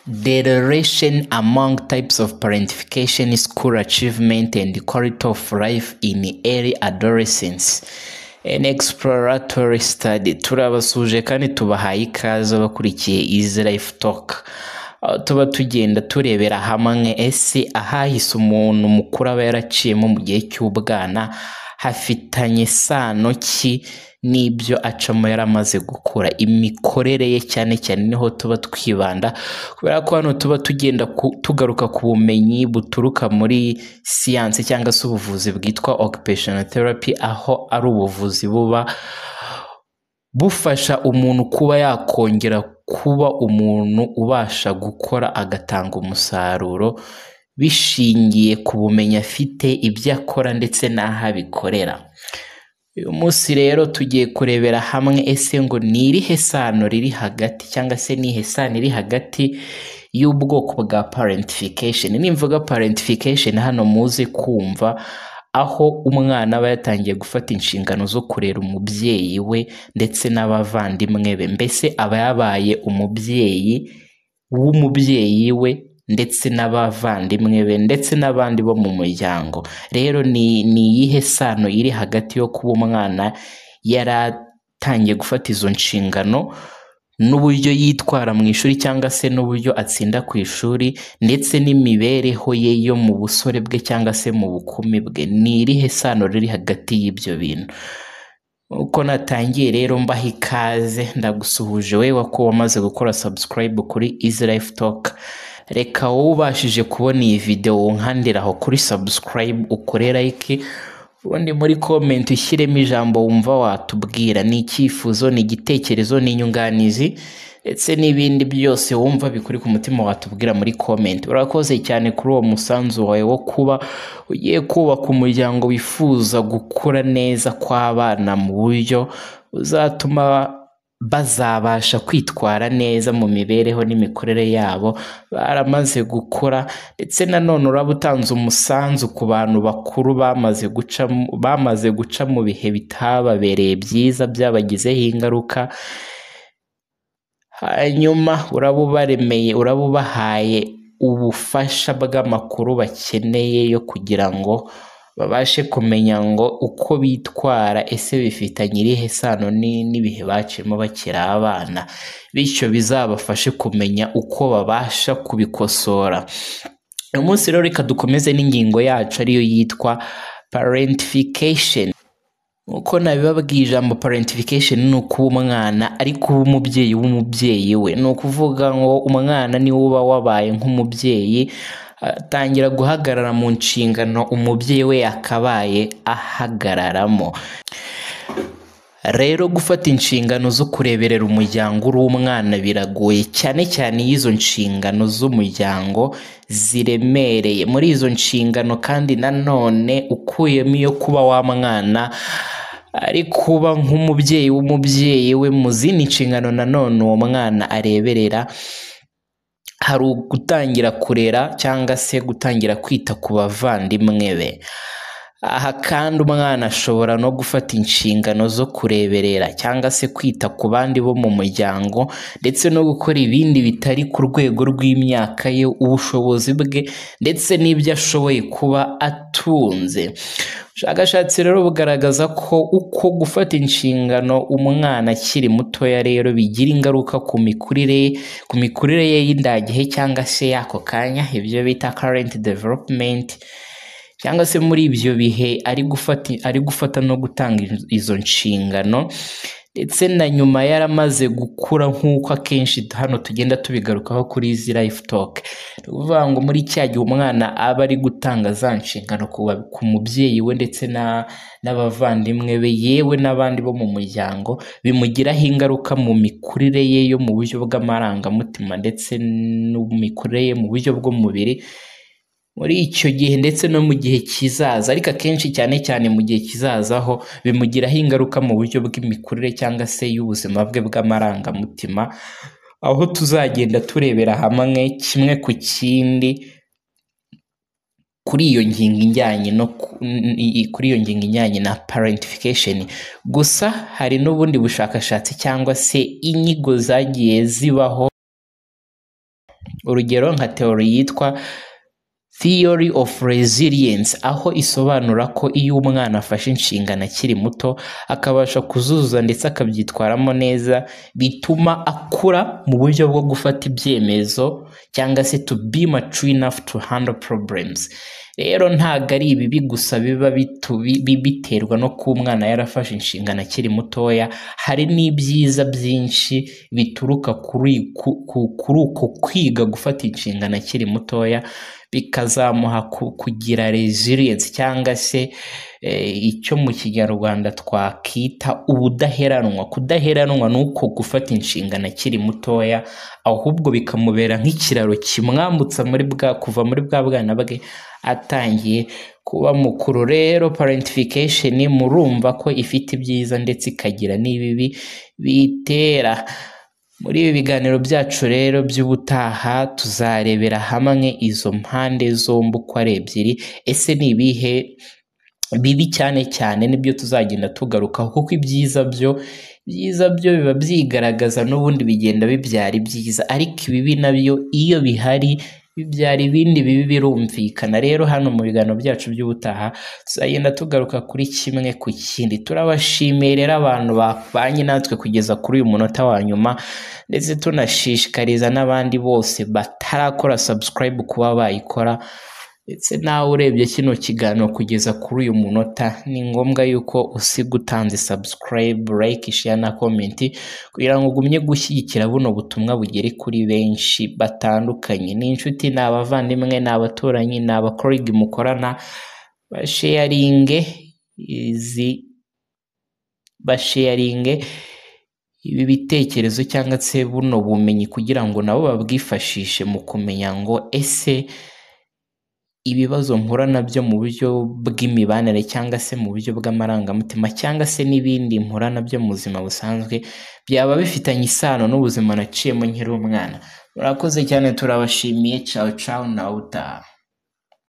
The relation among types of parentification, school achievement, and quality of life in early adolescence. An exploratory study. Turabasuje kandi tubahaye ikaze bakurikiye Easy Life Talk. Tuba tugenda turebera hamwe ese ahahise umuntu mukuru aba yaraciyemo mu gihe cy'ubwana hafitanye sano ki n'ibyo acamo yaramaze gukura, imikorere ye cyane cyane niho tuba twibanda, kubera ko hano tuba tugenda tugaruka ku bumenyi buturuka muri siyansi cyangwa se ubuvuzi bwitwa occupational therapy, aho ari ubuvuzi buba bufasha umuntu kuba yakongera kuba umuntu ubasha gukora agatanga umusaruro bishingiye ku bumenyi afite, ibyo akora ndetse n'aho abikorera. Uyu munsi rero tugiye kurebera hamwe ese ngo ni irihe sano riri hagati cyangwa se ni sano iri hagati y'ubwoko bwa parentification. Nimvuga parentification hano muze kumva aho umwana aba yatangiye gufata inshingano zo kurera umubyeyi we ndetse n'abavandimwe be, mbese aba yabaye umubyeyi w'umubyeyi we ndetse n'abavandimwe be ndetse n'abandi bo mu muryango. Rero ni iyihe sano iri hagati yo kuba umwana yaratangiye gufata izo nshingano n'uburyo yitwara mu ishuri cyangwa se n'uburyo atsinda ku ishuri ndetse n'imibereho ye yo mu busore bwe cyangwa se mu bukumi bwe? Ni irihe sano riri hagati y'ibyo bintu? Uko natangiye rero mbaha ikaze, ndagusuhuje wewe ko wamaze gukora subscribe kuri Easy Life Talk. Reka wowe ubashije kubona iyi video nkandiraho kuri subscribe, ukore like, ubundi muri comment ushyiremo ijambo wumva watubwira, ni icyifuzo, ni igitekerezo, ni inyunganizi ndetse n'ibindi byose wumva bikuri ku mutima watubwira muri comment. Urakoze cyane kuri uwo musanzu wawe wo kuba ugiye kubaka umuryango wifuza gukura neza kw'abana mu buryo uzatuma bazabasha kwitwara neza mu mibereho n'imikorere yabo baramaze gukora, ndetse nanone uraba utanze umusanzu ku bantu bakuru bamaze guca mu bihe bitababereye byiza byabagizeho ingaruka. Hanyuma uraba ubahaye ubufasha bw'amakuru bakeneye yo kugira ngo babashe kumenya ngo uko bitwara ese bifitanye irihe sano n'ibihe baciyemo bakiri abana, bityo bizabafashe kumenya uko babasha kubikosora. Uyu munsi rero reka dukomeze n'ingingo yacu ariyo yitwa parentification. Uko nabibabwiye, ijambo parentification ni ukuba umwana ari kuba umubyeyi w'umubyeyi we. Ni ukuvuga ngo umwana niwe uba wabaye nk'umubyeyi, atangira guhagarara mu nshingano umubyeyi we yakabaye ahagararamo. Rero gufata inshingano zo kureberera umuryango uri umwana biragoye, cyane cyane izo nshingano z'umuryango ziremereye. Muri izo nshingano kandi nanone ukuyemo iyo kuba wa mwana ari kuba nk'umubyeyi w'umubyeyi we, mu zindi nshingano nanone uwo mwana areberera hari gutangira kurera cyangwa se gutangira kwita ku bavandimwe be. Aha kandi umwana ashobora no gufata inshingano zo kureberera cyangwa se kwita ku bandi bo mu muryango ndetse no gukora ibindi bitari ku rwego rw'imyaka ye, ubushobozi bwe ndetse n'ibyo ashoboye kuba atunze. Ubushakashatsi rero bugaragaza ko uko gufata inshingano umwana akiri mutoya rero bigira ingaruka ku mikurire ye y'indagihe cyangwa se y'ako kanya, ibyo bita current development, cyangwa se muri ibyo bihe ari gufata no gutanga izo nshingano, ndetse na nyuma yaramaze gukura, nk'uko akenshi hano tugenda tubigarukaho kuri Easy Life Talk. Ni ukuvuga ngo muri cya gihe umwana aba ari gutanga za nshingano ku mubyeyi we ndetse n'abavandimwe be yewe n'abandi bo mu muryango, bimugiraho ingaruka mu mikurire ye yo mu buryo bw'amarangamutima ndetse n'imikurire ye mu buryo bw'umubiri muri icyo gihe ndetse no mu gihe kizaza. Ariko akenshi cyane cyane mu gihe kizaza ho bimugiraho ingaruka mu buryo bw'imikurire cyangwa se y'ubuzima bwe bw'amarangamutima, aho tuzagenda turebera hamwe kimwe ku kindi kuri iyo ngingo ijyanye na parentification. Gusa hari n'ubundi bushakashatsi cyangwa se inyigo zagiye zibaho urugero nka theory yitwa Theory of Resilience, aho isobanura ko iyo umwana afashe inshingano akiri muto akabasha kuzuzuza ndetse akabyitwaramo neza, bituma akura mu buryo bwo gufata ibyemezo cyangwa se to be mature enough to handle problems. Rero ntago ari ibibi gusa biba biterwa no kuba umwana yarafashe inshingano akiri mutoya, hari n'ibyiza byinshi bituruka kuri uko kwiga gufata inshingano akiri mutoya, bikazamuha kugira resilience cyangwa se icyo mu kinyarwanda twakita ubudaheranwa. Kudaheranwa ni uko gufata inshingano akiri mutoya, ahubwo bikamubera nk'ikiraro kimwambutsa kuva muri bwa bwana bwe atangiye kuba mukuru. Rero parentification murumva ko ifite ibyiza ndetse ikagira n'ibibi bitera. Muri ibi biganiro byacu rero by'ubutaha tuzarebera hamwe izo mpande zombi uko ari ebyiri. Ese ni ibihe bibi cyane cyane nibyo tuzagenda tugarukaho, kuko ibyiza byo biba byigaragaza n'ubundi bigenda bibyara ibyiza, ariko ibibi nabyo iyo bihari bibyara ibindi bibi birumvikana. Rero hano mu biganiro byacu by'ubutaha tuzagenda tugaruka kuri kimwe ku kindi. Turabashimiye rero abantu babanye natwe kugeza kuri uyu munota wa nyuma, ndetse tunashishikariza n'abandi bose batarakora subscribe kuba bayikora. Ndetse nawe urebye kino kiganiro kugeza kuri uyu munota, ni ngombwa yuko usiga utanze subscribe, like, share na comment kugira ngo ugumye gushyigikira buno butumwa bugere kuri benshi batandukanye. Ni inshuti, ni abavandimwe, ni abaturanyi, ni abakolegi mukorana, basharinge ibi bitekerezo cyangwa se buno bumenyi kugira ngo nabo babwifashishe mu kumenya ngo ese ibibazo mpura nabyo mu buryo bw'imibanire cyangwa se mu buryo bw'amarangamutima cyangwa se n'ibindi mpura nabyo mu buzima busanzwe byaba bifitanye isano n'ubuzima naciyemo nkiri umwana. Murakoze cyane, turabashimiye. Ciao ciao na utaha.